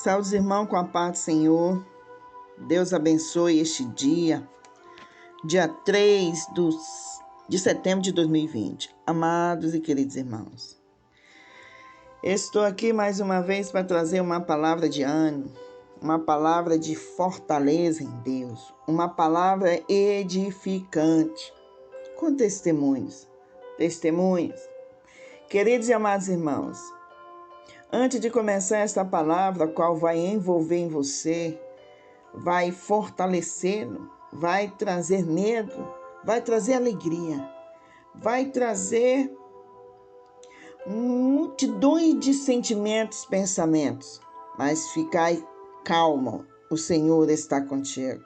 Saúde, irmão, com a paz do Senhor. Deus abençoe este dia 3 de setembro de 2020. Amados e queridos irmãos, estou aqui mais uma vez para trazer uma palavra de ânimo, uma palavra de fortaleza em Deus, uma palavra edificante, com testemunhos. Queridos e amados irmãos, antes de começar esta palavra, a qual vai envolver em você, vai fortalecê-lo, vai trazer medo, vai trazer alegria, vai trazer multidões de sentimentos, pensamentos, mas ficai calmo, o Senhor está contigo.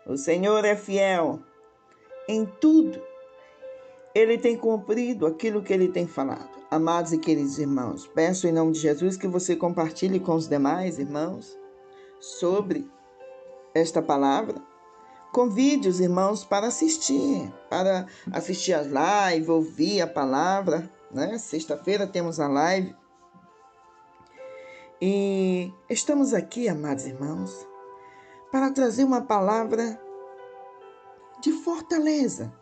O Senhor é fiel em tudo. Ele tem cumprido aquilo que Ele tem falado. Amados e queridos irmãos, peço em nome de Jesus que você compartilhe com os demais irmãos sobre esta palavra. Convide os irmãos para assistir as lives, ouvir a palavra, né? Sexta-feira temos a live. E estamos aqui, amados irmãos, para trazer uma palavra de fortaleza.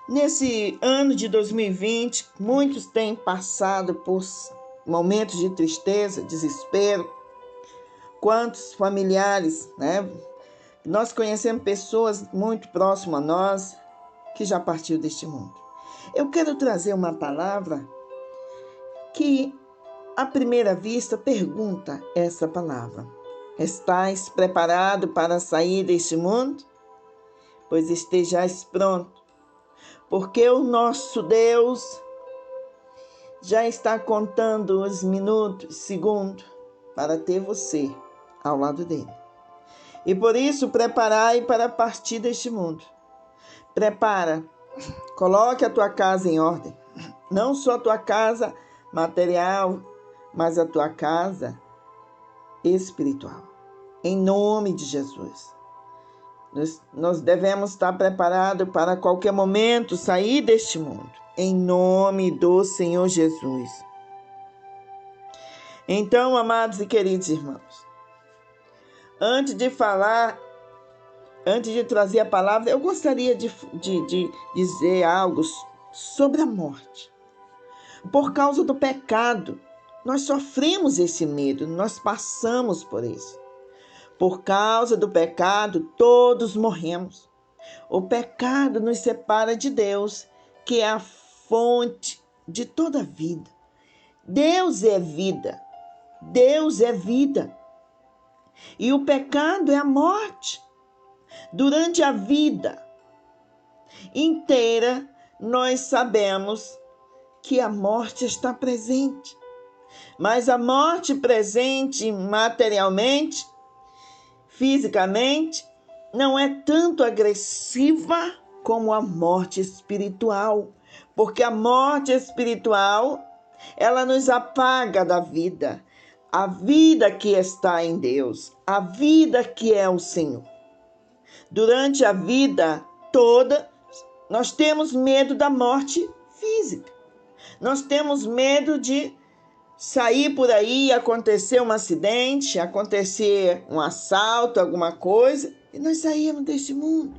Nesse ano de 2020, muitos têm passado por momentos de tristeza, desespero. Quantos familiares, né? Nós conhecemos pessoas muito próximas a nós que já partiu deste mundo. Eu quero trazer uma palavra que, à primeira vista, pergunta essa palavra. Estás preparado para sair deste mundo? Pois estejais pronto, porque o nosso Deus já está contando os minutos, segundos, para ter você ao lado dele. E por isso, preparai para partir deste mundo. Prepara, coloque a tua casa em ordem. Não só a tua casa material, mas a tua casa espiritual. Em nome de Jesus. Nós devemos estar preparados para qualquer momento sair deste mundo. Em nome do Senhor Jesus. Então, amados e queridos irmãos, antes de trazer a palavra, eu gostaria de dizer algo sobre a morte. Por causa do pecado, nós sofremos esse medo, nós passamos por isso. Por causa do pecado, todos morremos. O pecado nos separa de Deus, que é a fonte de toda a vida. Deus é vida. Deus é vida. E o pecado é a morte. Durante a vida inteira, nós sabemos que a morte está presente. Mas a morte presente materialmente, fisicamente, não é tanto agressiva como a morte espiritual. Porque a morte espiritual, ela nos apaga da vida. A vida que está em Deus, a vida que é o Senhor. Durante a vida toda, nós temos medo da morte física. Nós temos medo de sair por aí e acontecer um acidente, acontecer um assalto, alguma coisa, e nós saímos deste mundo.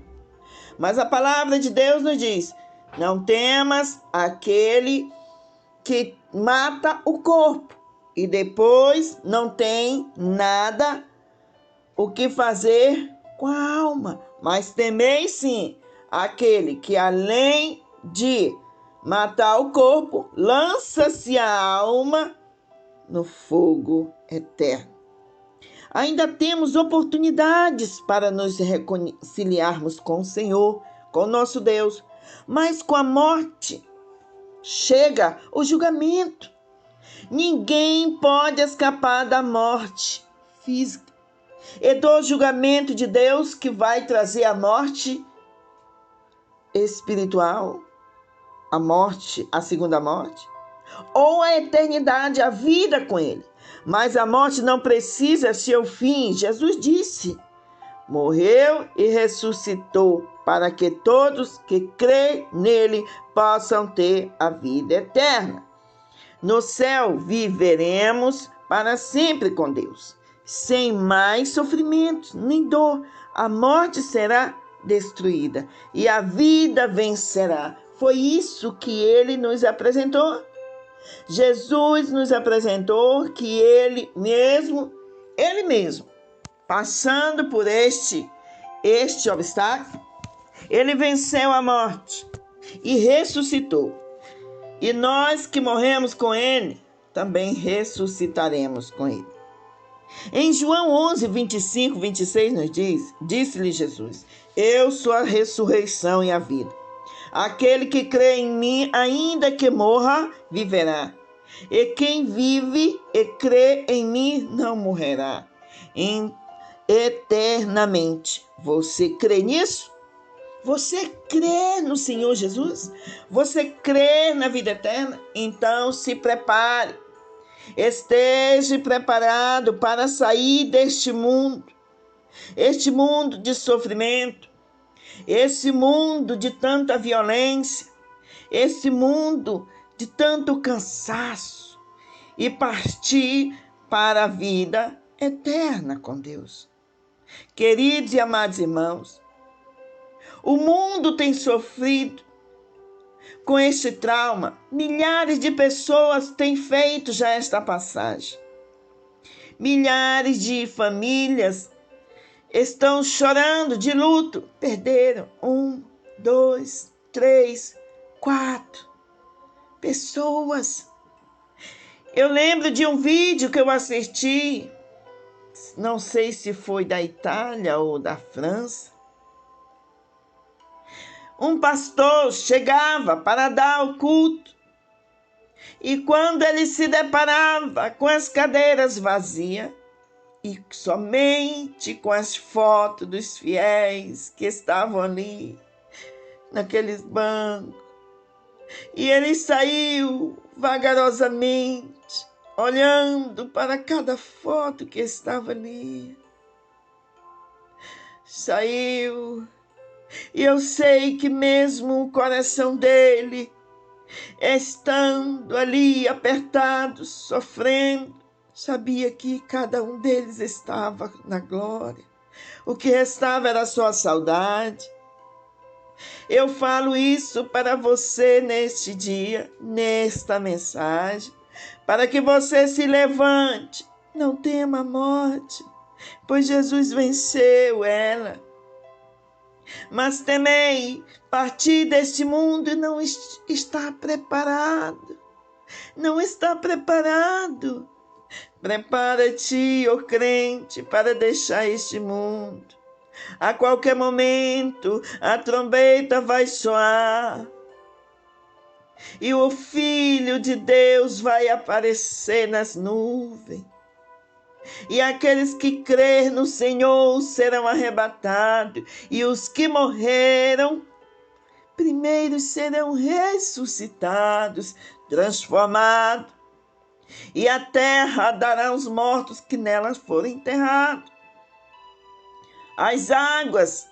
Mas a palavra de Deus nos diz: não temas aquele que mata o corpo e depois não tem nada o que fazer com a alma, mas temei sim aquele que, além de matar o corpo, lança-se a alma no fogo eterno. Ainda temos oportunidades para nos reconciliarmos com o Senhor, com o nosso Deus, mas com a morte chega o julgamento. Ninguém pode escapar da morte física. E do julgamento de Deus, que vai trazer a morte espiritual, a morte, a segunda morte, ou a eternidade, a vida com Ele. Mas a morte não precisa ser o fim. Jesus disse: morreu e ressuscitou para que todos que creem nele possam ter a vida eterna. No céu viveremos para sempre com Deus, sem mais sofrimentos nem dor. A morte será destruída e a vida vencerá. Foi isso que ele nos apresentou. Jesus nos apresentou que ele mesmo, passando por este obstáculo, ele venceu a morte e ressuscitou. E nós que morremos com ele, também ressuscitaremos com ele. Em João 11, 25, 26 nos diz, disse-lhe Jesus: eu sou a ressurreição e a vida. Aquele que crê em mim, ainda que morra, viverá. E quem vive e crê em mim não morrerá eternamente. Você crê nisso? Você crê no Senhor Jesus? Você crê na vida eterna? Então se prepare. Esteja preparado para sair deste mundo. Este mundo de sofrimento. Esse mundo de tanta violência. Esse mundo de tanto cansaço. E partir para a vida eterna com Deus. Queridos e amados irmãos, o mundo tem sofrido com este trauma. Milhares de pessoas têm feito já esta passagem. Milhares de famílias estão chorando de luto. Perderam 1, 2, 3, 4 pessoas. Eu lembro de um vídeo que eu assisti, não sei se foi da Itália ou da França. Um pastor chegava para dar o culto e quando ele se deparava com as cadeiras vazias e somente com as fotos dos fiéis que estavam ali naqueles bancos, e ele saiu vagarosamente, olhando para cada foto que estava ali. Saiu. E eu sei que mesmo o coração dele, estando ali apertado, sofrendo, sabia que cada um deles estava na glória. O que restava era só a saudade. Eu falo isso para você neste dia, nesta mensagem, para que você se levante. Não tema a morte, pois Jesus venceu ela. Mas temei partir deste mundo e não está preparado. Não está preparado. Prepara-te, ó crente, para deixar este mundo. A qualquer momento a trombeta vai soar e o Filho de Deus vai aparecer nas nuvens. E aqueles que crerem no Senhor serão arrebatados, e os que morreram primeiro serão ressuscitados, transformados, e a terra dará os mortos que nelas foram enterrados. As águas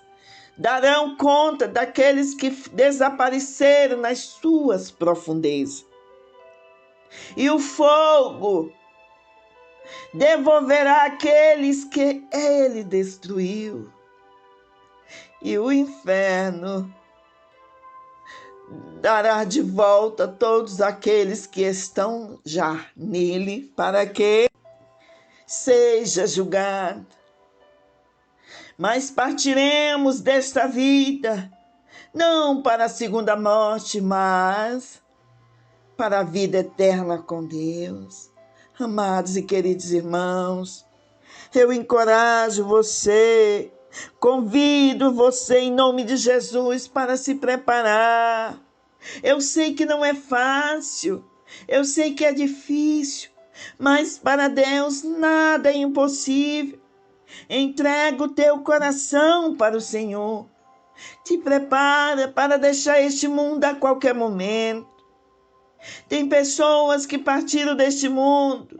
darão conta daqueles que desapareceram nas suas profundezas. E o fogo devolverá aqueles que ele destruiu. E o inferno dará de volta todos aqueles que estão já nele, para que seja julgado. Mas partiremos desta vida, não para a segunda morte, mas para a vida eterna com Deus. Amados e queridos irmãos, eu encorajo você, convido você em nome de Jesus para se preparar. Eu sei que não é fácil, eu sei que é difícil, mas para Deus nada é impossível. Entrega o teu coração para o Senhor. Te prepara para deixar este mundo a qualquer momento. Tem pessoas que partiram deste mundo,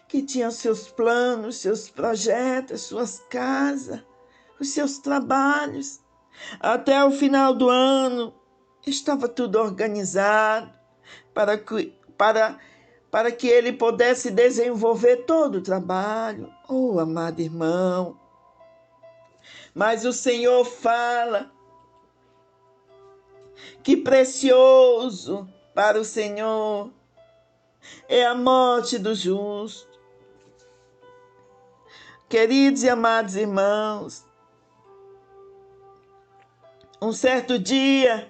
que tinham seus planos, seus projetos, suas casas, os seus trabalhos. Até o final do ano estava tudo organizado para que para que ele pudesse desenvolver todo o trabalho. Oh, amado irmão, mas o Senhor fala que precioso para o Senhor é a morte do justo. Queridos e amados irmãos, um certo dia,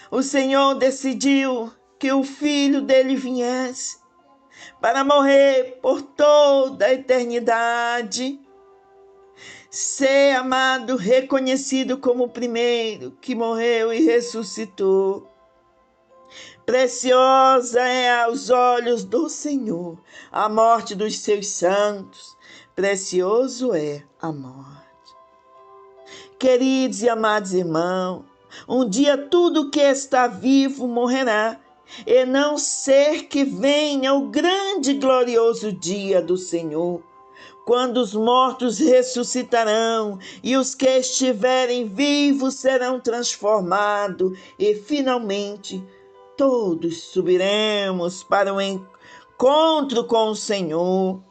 o Senhor decidiu que o Filho dele viesse para morrer por toda a eternidade, ser amado, reconhecido como o primeiro que morreu e ressuscitou. Preciosa é aos olhos do Senhor a morte dos seus santos, precioso é a morte. Queridos e amados irmãos, um dia tudo que está vivo morrerá, e não ser que venha o grande e glorioso dia do Senhor, quando os mortos ressuscitarão e os que estiverem vivos serão transformados, e finalmente todos subiremos para o encontro com o Senhor.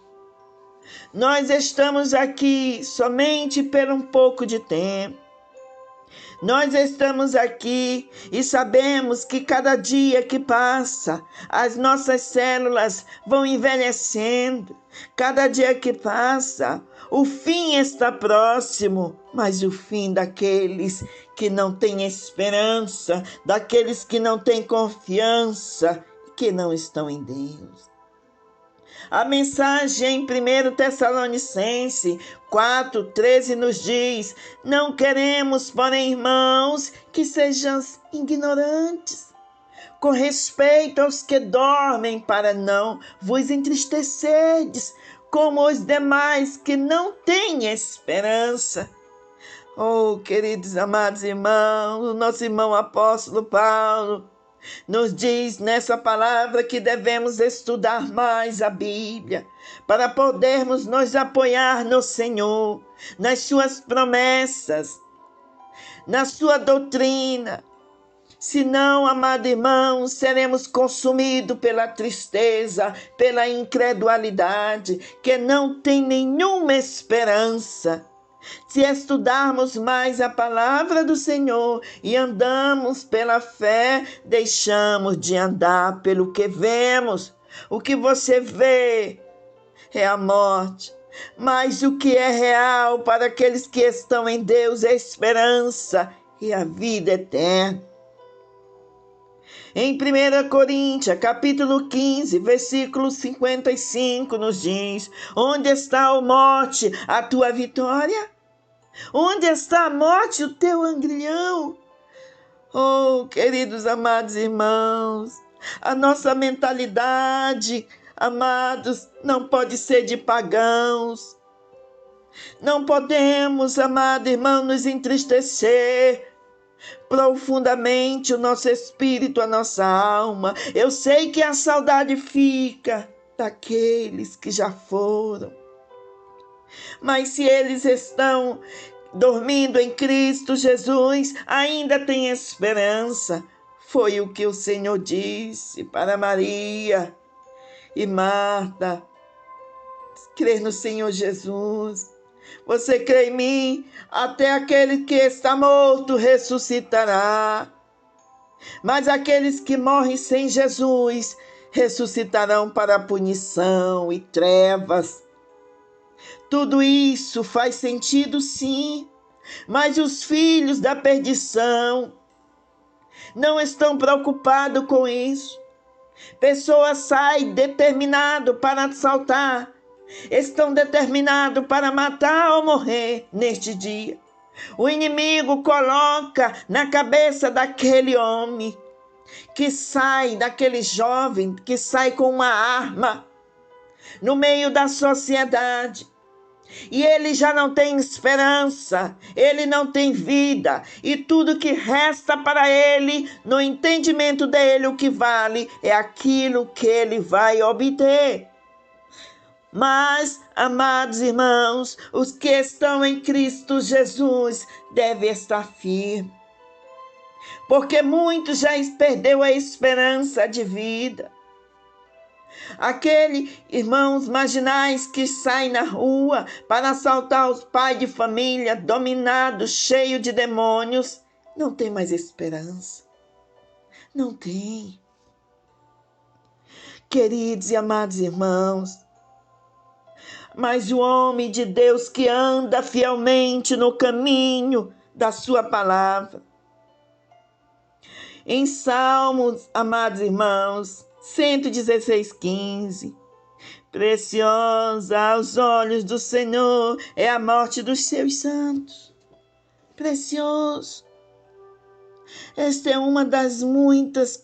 Nós estamos aqui somente por um pouco de tempo. Nós estamos aqui e sabemos que cada dia que passa, as nossas células vão envelhecendo. Cada dia que passa, o fim está próximo, mas o fim daqueles que não têm esperança, daqueles que não têm confiança, que não estão em Deus. A mensagem em 1 Tessalonicenses 4:13 nos diz: não queremos, porém, irmãos, que sejais ignorantes com respeito aos que dormem, para não vos entristecerdes como os demais que não têm esperança. Oh, queridos amados irmãos, o nosso irmão apóstolo Paulo nos diz nessa palavra que devemos estudar mais a Bíblia para podermos nos apoiar no Senhor, nas suas promessas, na sua doutrina. Senão, amado irmão, seremos consumidos pela tristeza, pela incredulidade, que não tem nenhuma esperança. Se estudarmos mais a palavra do Senhor e andamos pela fé, deixamos de andar pelo que vemos. O que você vê é a morte, mas o que é real para aqueles que estão em Deus é a esperança e a vida eterna. Em 1 Coríntios, capítulo 15, versículo 55, nos diz: onde está, ó morte, a tua vitória? Onde está a morte, o teu aguilhão? Oh, queridos amados irmãos, a nossa mentalidade, amados, não pode ser de pagãos. Não podemos, amado irmão, nos entristecer profundamente o nosso espírito, a nossa alma. Eu sei que a saudade fica daqueles que já foram. Mas se eles estão dormindo em Cristo Jesus, ainda tem esperança. Foi o que o Senhor disse para Maria e Marta: crer no Senhor Jesus. Você crê em mim? Até aquele que está morto ressuscitará. Mas aqueles que morrem sem Jesus ressuscitarão para punição e trevas. Tudo isso faz sentido, sim, mas os filhos da perdição não estão preocupados com isso. Pessoas saem determinadas para assaltar, estão determinados para matar ou morrer neste dia. O inimigo coloca na cabeça daquele homem que sai, daquele jovem que sai com uma arma no meio da sociedade. E ele já não tem esperança, ele não tem vida, e tudo que resta para ele, no entendimento dele, o que vale é aquilo que ele vai obter. Mas, amados irmãos, os que estão em Cristo Jesus devem estar firmes, porque muitos já perderam a esperança de vida. Aquele, irmãos marginais que saem na rua para assaltar os pais de família, dominados, cheios de demônios, não tem mais esperança. Não tem. Queridos e amados irmãos, mas o homem de Deus que anda fielmente no caminho da sua palavra. Em Salmos, amados irmãos, 116:15, preciosa aos olhos do Senhor é a morte dos seus santos. Precioso. Esta é uma das muitas,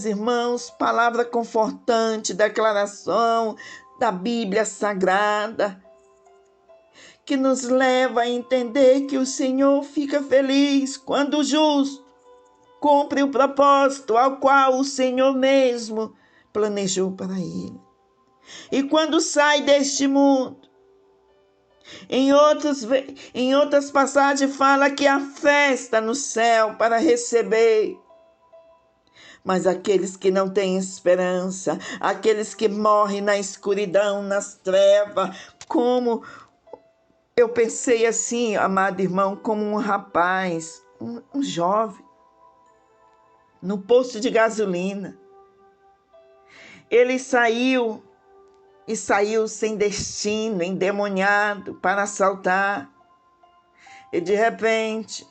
irmãos, palavra confortante, declaração da Bíblia Sagrada, que nos leva a entender que o Senhor fica feliz quando o justo cumpre o propósito ao qual o Senhor mesmo planejou para ele. E quando sai deste mundo, em outras passagens fala que há festa no céu para receber. Mas aqueles que não têm esperança, aqueles que morrem na escuridão, nas trevas, como eu pensei assim, amado irmão, como um rapaz, um jovem, no posto de gasolina. Ele saiu sem destino, endemoniado, para assaltar. E de repente,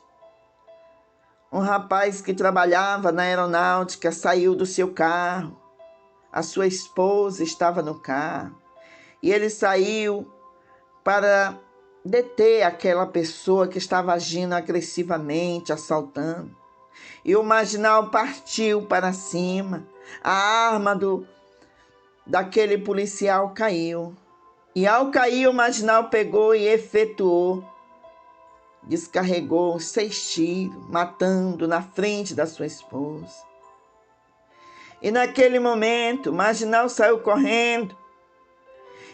um rapaz que trabalhava na aeronáutica saiu do seu carro. A sua esposa estava no carro. E ele saiu para deter aquela pessoa que estava agindo agressivamente, assaltando. E o marginal partiu para cima. A arma daquele policial caiu. E ao cair, o marginal pegou e descarregou 6 tiros, matando na frente da sua esposa. E naquele momento, o marginal saiu correndo.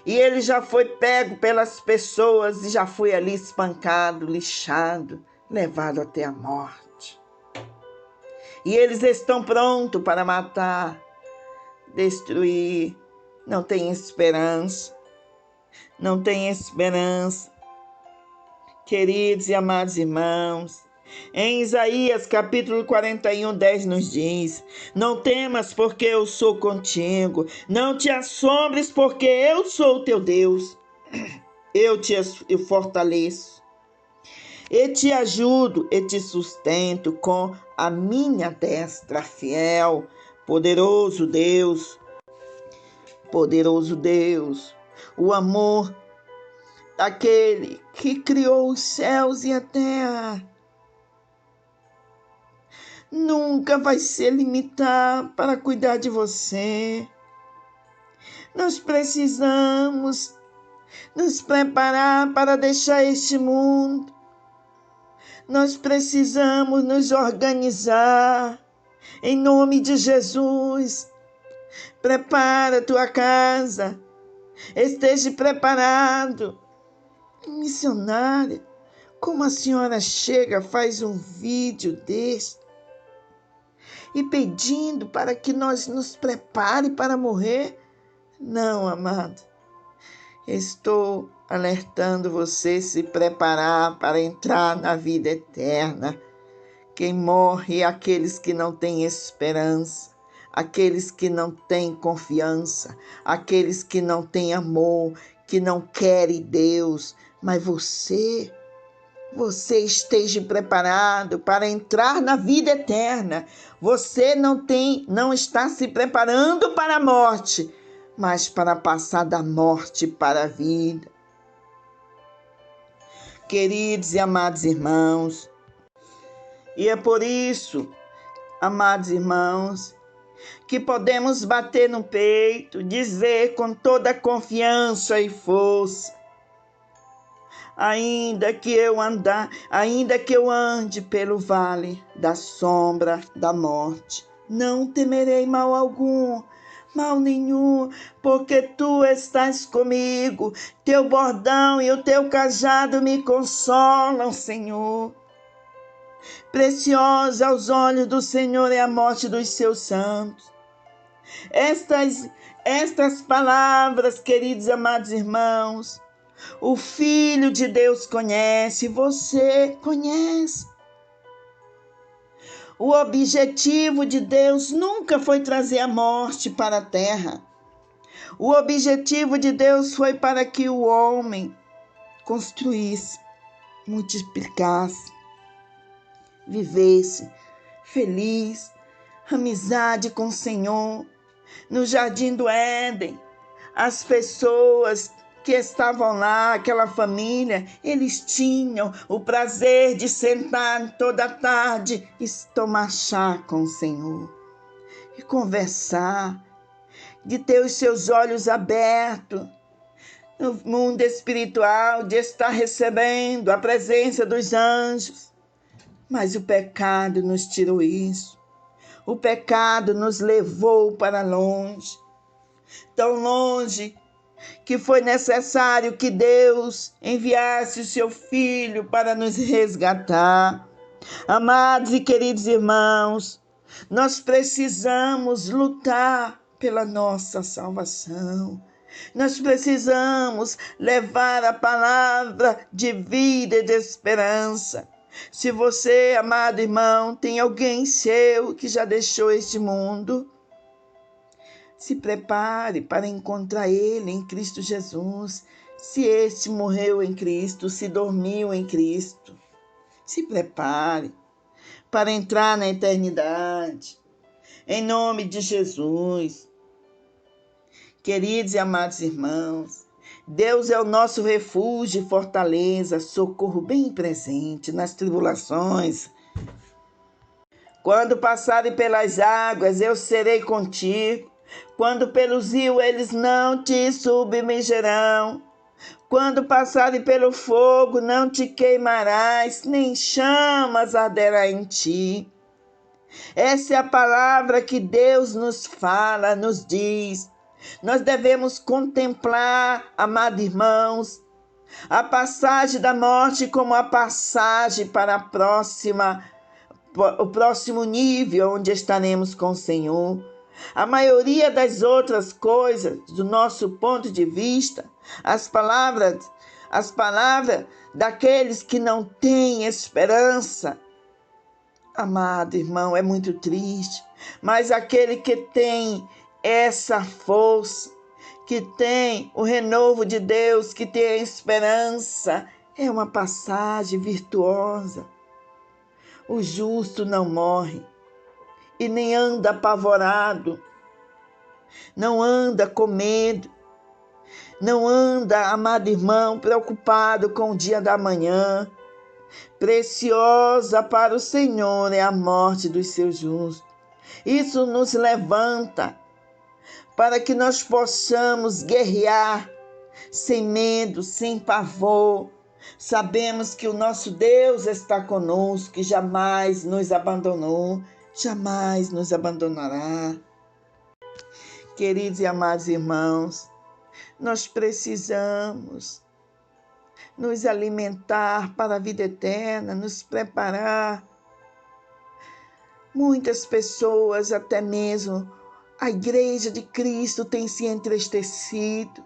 E ele já foi pego pelas pessoas e já foi ali espancado, lixado, levado até a morte. E eles estão prontos para matar, destruir. Não tem esperança. Não tem esperança. Queridos e amados irmãos, em Isaías capítulo 41:10 nos diz: não temas, porque eu sou contigo, não te assombres, porque eu sou o teu Deus, eu te fortaleço, e te ajudo e te sustento com a minha destra fiel. Poderoso Deus, o amor daquele que criou os céus e a terra nunca vai se limitar para cuidar de você. Nós precisamos nos preparar para deixar este mundo. Nós precisamos nos organizar em nome de Jesus. Prepara a tua casa. Esteja preparado. Missionária, como a senhora chega, faz um vídeo deste e pedindo para que nós nos prepare para morrer? Não, amado. Estou alertando você a se preparar para entrar na vida eterna. Quem morre é aqueles que não têm esperança, aqueles que não têm confiança, aqueles que não têm amor, que não querem Deus. Mas você esteja preparado para entrar na vida eterna. Você não está se preparando para a morte, mas para passar da morte para a vida. Queridos e amados irmãos, e é por isso, amados irmãos, que podemos bater no peito, dizer com toda confiança e força: ainda que eu ande pelo vale da sombra da morte, não temerei mal algum, mal nenhum, porque tu estás comigo, teu bordão e o teu cajado me consolam, Senhor. Preciosa aos olhos do Senhor é a morte dos seus santos. Estas palavras, queridos amados irmãos, o Filho de Deus conhece, você conhece. O objetivo de Deus nunca foi trazer a morte para a terra. O objetivo de Deus foi para que o homem construísse, multiplicasse, vivesse feliz, amizade com o Senhor. No jardim do Éden, as pessoas que estavam lá, aquela família, eles tinham o prazer de sentar toda tarde e tomar chá com o Senhor e conversar, de ter os seus olhos abertos no mundo espiritual, de estar recebendo a presença dos anjos. Mas o pecado nos tirou isso. O pecado nos levou para longe, tão longe que foi necessário que Deus enviasse o seu Filho para nos resgatar. Amados e queridos irmãos, nós precisamos lutar pela nossa salvação. Nós precisamos levar a palavra de vida e de esperança. Se você, amado irmão, tem alguém seu que já deixou este mundo, se prepare para encontrar ele em Cristo Jesus. Se este morreu em Cristo, se dormiu em Cristo, se prepare para entrar na eternidade. Em nome de Jesus. Queridos e amados irmãos, Deus é o nosso refúgio e fortaleza, socorro bem presente nas tribulações. Quando passarem pelas águas, eu serei contigo. Quando pelos rios, eles não te submergerão. Quando passarem pelo fogo, não te queimarás, nem chamas arderá em ti. Essa é a palavra que Deus nos fala, nos diz. Nós devemos contemplar, amados irmãos, a passagem da morte como a passagem para o próximo nível onde estaremos com o Senhor. A maioria das outras coisas, do nosso ponto de vista, as palavras daqueles que não têm esperança, amado irmão, é muito triste, mas aquele que tem essa força, que tem o renovo de Deus, que tem a esperança, é uma passagem virtuosa. O justo não morre e nem anda apavorado, não anda com medo, não anda, amado irmão, preocupado com o dia da manhã. Preciosa para o Senhor é a morte dos seus justos. Isso nos levanta para que nós possamos guerrear sem medo, sem pavor. Sabemos que o nosso Deus está conosco, que jamais nos abandonou, jamais nos abandonará. Queridos e amados irmãos, nós precisamos nos alimentar para a vida eterna, nos preparar. Muitas pessoas, até mesmo a Igreja de Cristo, tem se entristecido.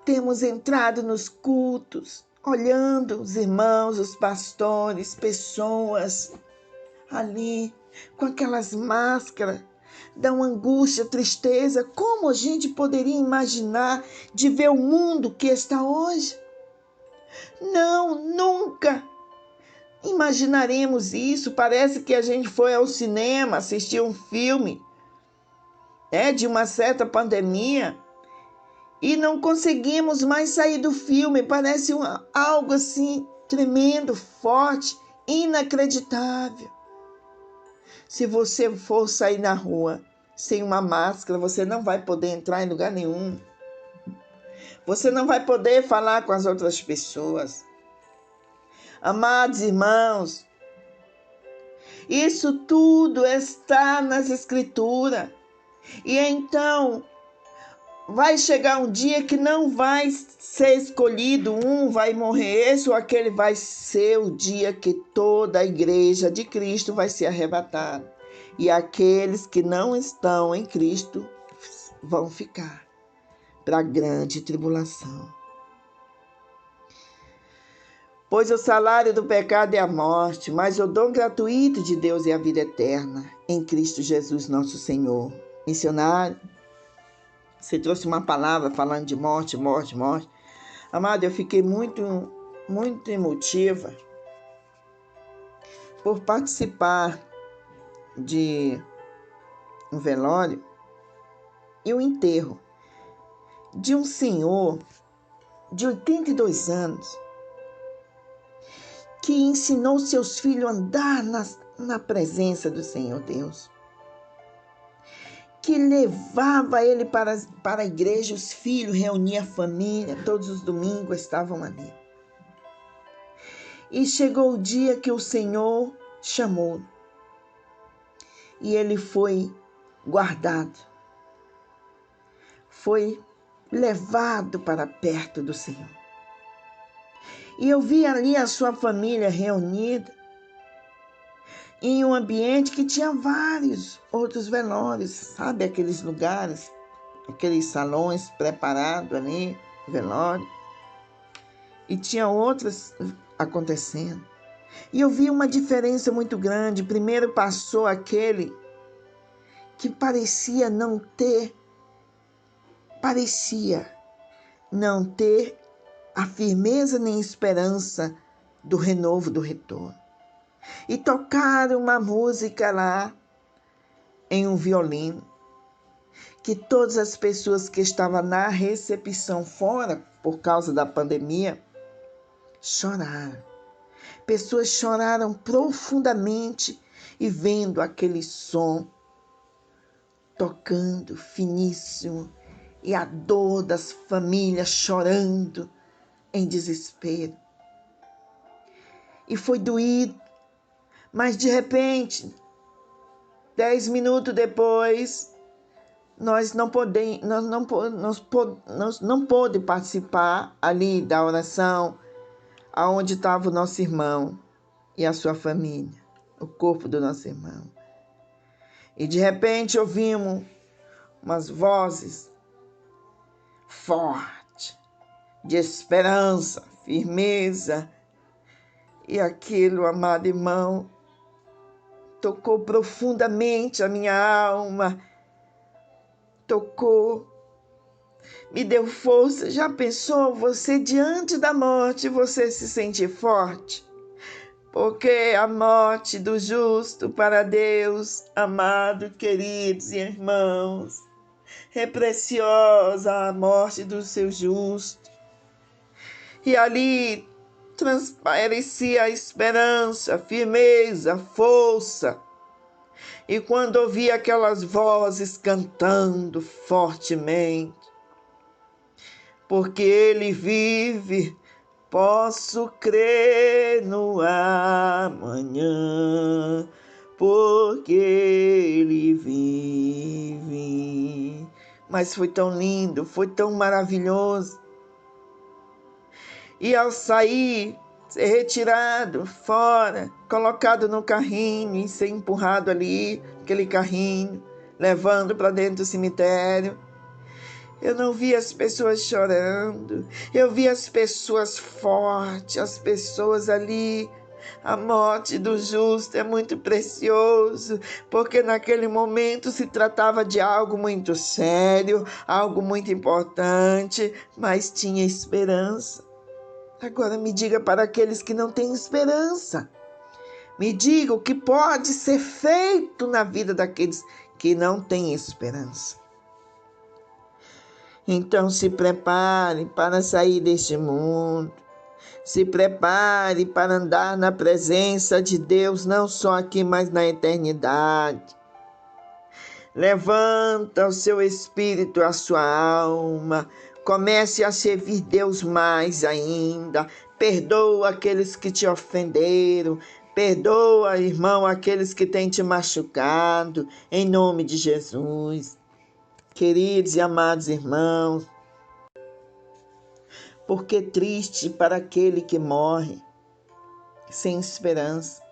Temos entrado nos cultos, olhando os irmãos, os pastores, pessoas ali com aquelas máscaras, dá uma angústia, tristeza. Como a gente poderia imaginar de ver o mundo que está hoje? Não, nunca imaginaremos isso. Parece que a gente foi ao cinema assistir um filme de uma certa pandemia e não conseguimos mais sair do filme. Parece algo assim tremendo, forte, inacreditável. Se você for sair na rua sem uma máscara, você não vai poder entrar em lugar nenhum. Você não vai poder falar com as outras pessoas. Amados irmãos, isso tudo está nas Escrituras. E então, vai chegar um dia que não vai ser escolhido, um vai morrer, esse ou aquele. Vai ser o dia que toda a igreja de Cristo vai ser arrebatada. e aqueles que não estão em Cristo vão ficar para a grande tribulação. Pois o salário do pecado é a morte, mas o dom gratuito de Deus é a vida eterna, em Cristo Jesus nosso Senhor. Missionário, você trouxe uma palavra falando de morte, morte, morte. Amado, eu fiquei muito emotiva por participar de um velório e um enterro de um senhor de 82 anos que ensinou seus filhos a andar na presença do Senhor Deus, que levava ele para a igreja, os filhos, reunia a família, todos os domingos estavam ali. E chegou o dia que o Senhor chamou, e ele foi guardado, foi levado para perto do Senhor. E eu vi ali a sua família reunida em um ambiente que tinha vários outros velórios, sabe? Aqueles lugares, aqueles salões preparados ali, velório. E tinha outras acontecendo. E eu vi uma diferença muito grande. Primeiro passou aquele que parecia não ter a firmeza nem esperança do renovo, do retorno. E tocaram uma música lá em um violino, que todas as pessoas que estavam na recepção fora, por causa da pandemia, choraram. Pessoas choraram profundamente e vendo aquele som tocando finíssimo e a dor das famílias chorando em desespero. E foi doído, mas de repente, 10 minutos depois, nós não pôde participar ali da oração, aonde estava o nosso irmão e a sua família, o corpo do nosso irmão. E de repente ouvimos umas vozes fortes, de esperança, firmeza. E aquilo, amado irmão, tocou profundamente a minha alma, tocou, me deu força. Já pensou você diante da morte, você se sentir forte? Porque a morte do justo para Deus, amado, queridos e irmãos, é preciosa a morte do seu justo. E ali transparecia a esperança, a firmeza, a força. E quando ouvi aquelas vozes cantando fortemente, porque ele vive, posso crer no amanhã, porque ele vive. Mas foi tão lindo, foi tão maravilhoso. E ao sair, ser retirado fora, colocado no carrinho e ser empurrado ali, aquele carrinho, levando para dentro do cemitério, eu não vi as pessoas chorando, eu vi as pessoas fortes, as pessoas ali. A morte do justo é muito precioso, porque naquele momento se tratava de algo muito sério, algo muito importante, mas tinha esperança. Agora me diga para aqueles que não têm esperança. Me diga o que pode ser feito na vida daqueles que não têm esperança. Então se prepare para sair deste mundo. Se prepare para andar na presença de Deus, não só aqui, mas na eternidade. Levanta o seu espírito, a sua alma. Comece a servir Deus mais ainda. Perdoa aqueles que te ofenderam. Perdoa, irmão, aqueles que têm te machucado. Em nome de Jesus. Queridos e amados irmãos, porque triste para aquele que morre sem esperança.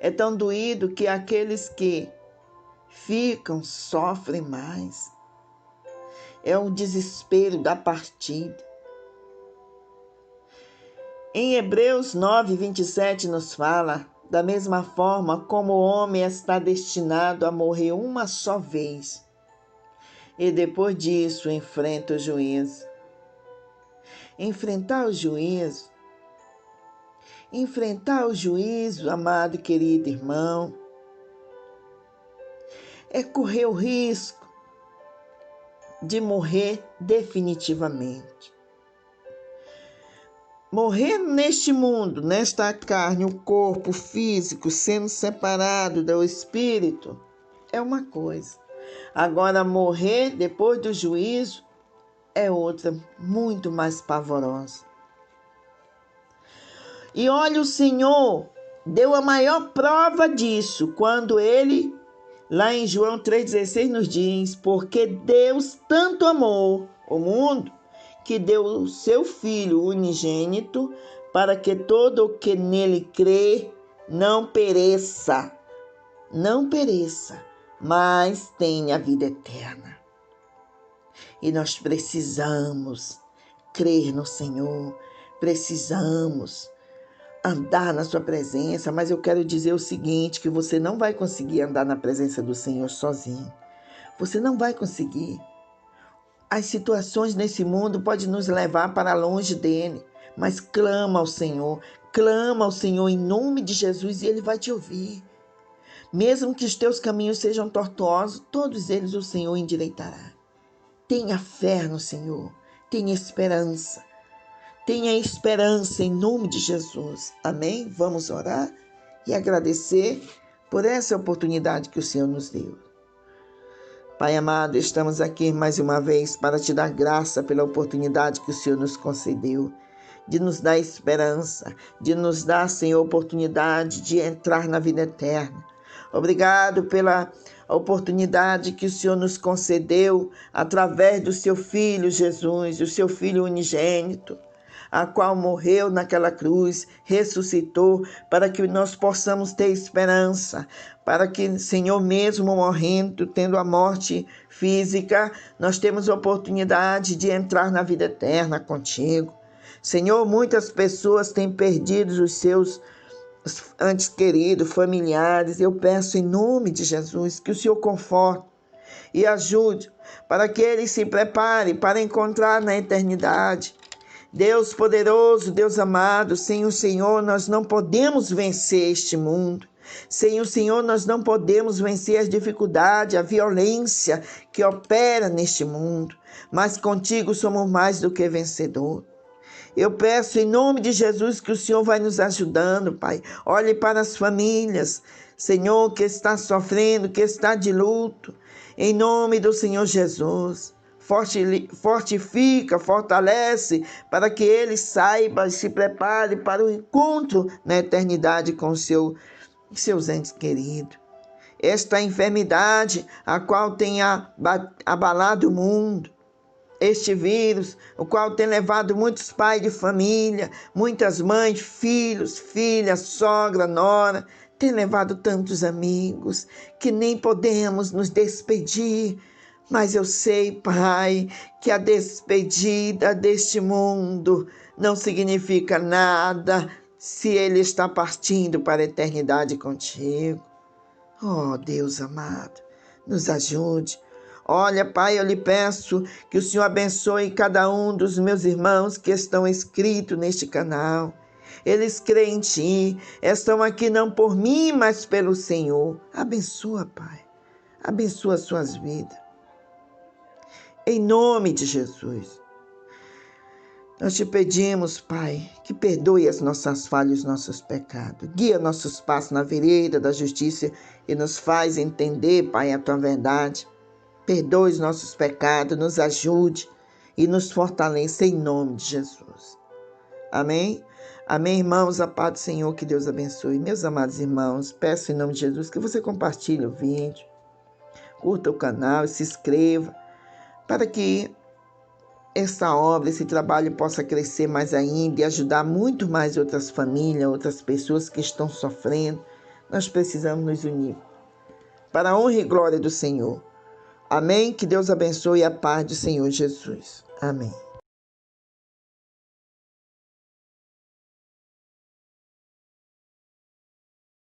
É tão doído que aqueles que ficam sofrem mais. É um desespero da partida. Em Hebreus 9, 27 nos fala: da mesma forma como o homem está destinado a morrer uma só vez, e depois disso enfrenta o juízo. Enfrentar o juízo, amado e querido irmão, é correr o risco de morrer definitivamente. Morrer neste mundo, nesta carne, o corpo físico sendo separado do espírito, é uma coisa. Agora, morrer depois do juízo é outra, muito mais pavorosa. E olha, o Senhor deu a maior prova disso quando Ele, lá em João 3,16, nos diz: porque Deus tanto amou o mundo, que deu o seu Filho unigênito, para que todo o que nele crê não pereça, mas tenha a vida eterna. E nós precisamos crer no Senhor, precisamos andar na sua presença, mas eu quero dizer o seguinte, que você não vai conseguir andar na presença do Senhor sozinho. Você não vai conseguir. As situações nesse mundo podem nos levar para longe dele, mas clama ao Senhor em nome de Jesus e ele vai te ouvir. Mesmo que os teus caminhos sejam tortuosos, todos eles o Senhor endireitará. Tenha fé no Senhor, tenha esperança em nome de Jesus. Amém? Vamos orar e agradecer por essa oportunidade que o Senhor nos deu. Pai amado, estamos aqui mais uma vez para te dar graça pela oportunidade que o Senhor nos concedeu, de nos dar esperança, de nos dar, Senhor, oportunidade de entrar na vida eterna. Obrigado pela oportunidade que o Senhor nos concedeu através do seu Filho Jesus, o seu Filho unigênito, a qual morreu naquela cruz, ressuscitou, para que nós possamos ter esperança, para que, Senhor, mesmo morrendo, tendo a morte física, nós temos a oportunidade de entrar na vida eterna contigo. Senhor, muitas pessoas têm perdido os seus antes queridos, familiares. Eu peço em nome de Jesus que o Senhor conforte e ajude para que eles se preparem para encontrar na eternidade. Deus poderoso, Deus amado, sem o Senhor nós não podemos vencer este mundo. Sem o Senhor nós não podemos vencer as dificuldades, a violência que opera neste mundo. Mas contigo somos mais do que vencedor. Eu peço em nome de Jesus que o Senhor vai nos ajudando, Pai. Olhe para as famílias, Senhor, que está sofrendo, que está de luto. Em nome do Senhor Jesus. Fortifica, fortalece, para que ele saiba e se prepare para o encontro na eternidade com seus entes queridos. Esta enfermidade, a qual tem abalado o mundo, este vírus, o qual tem levado muitos pais de família, muitas mães, filhos, filhas, sogra, nora, tem levado tantos amigos que nem podemos nos despedir. Mas eu sei, Pai, que a despedida deste mundo não significa nada se ele está partindo para a eternidade contigo. Oh, Deus amado, nos ajude. Olha, Pai, eu lhe peço que o Senhor abençoe cada um dos meus irmãos que estão inscritos neste canal. Eles creem em Ti, estão aqui não por mim, mas pelo Senhor. Abençoa, Pai, abençoa suas vidas. Em nome de Jesus, nós te pedimos, Pai, que perdoe as nossas falhas e os nossos pecados. Guia nossos passos na vereda da justiça e nos faz entender, Pai, a Tua verdade. Perdoe os nossos pecados, nos ajude e nos fortaleça em nome de Jesus. Amém? Amém, irmãos? A paz do Senhor, que Deus abençoe. Meus amados irmãos, peço em nome de Jesus que você compartilhe o vídeo, curta o canal e se inscreva, para que essa obra, esse trabalho possa crescer mais ainda e ajudar muito mais outras famílias, outras pessoas que estão sofrendo nós precisamos nos unir. Para a honra e glória do Senhor. Amém? Que Deus abençoe a paz do Senhor Jesus. Amém.